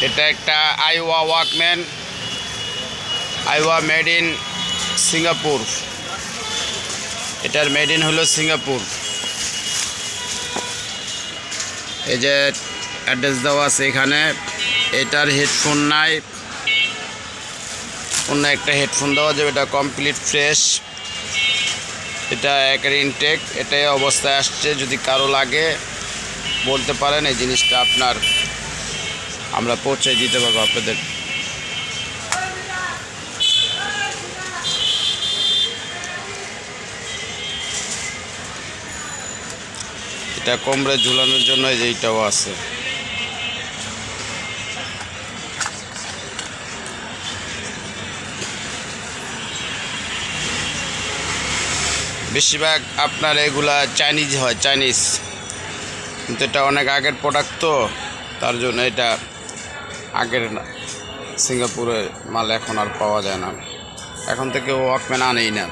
এটা একটা আইওয়া Walkman, আইওয়া made in Singapore. এটার মেড ইন হলো সিঙ্গাপুর। এই যে অ্যাড্রেস দেওয়া আছে এখানে। এটার হেডফোন নাই, অন্য একটা হেডফোন দেওয়া যাবে। এটা কমপ্লিট ফ্রেশ, এটা একের ইনটেক, এটাই অবস্থায় আসছে। যদি কারো লাগে বলতে পারেন, এই জিনিসটা আমরা পৌঁছে দিতে পারবো আপনাদের। এটা কোমরে ঝুলানোর জন্য এই যে এইটাও আছে। বেশিরভাগ আপনার এগুলা চাইনিজ হয়, চাইনিজ, কিন্তু এটা অনেক আগের প্রোডাক্ট, তো তার জন্য এটা আগের না। সিঙ্গাপুরের মাল এখন আর পাওয়া যায় না, এখন থেকে ওয়াকম্যান আনেই না।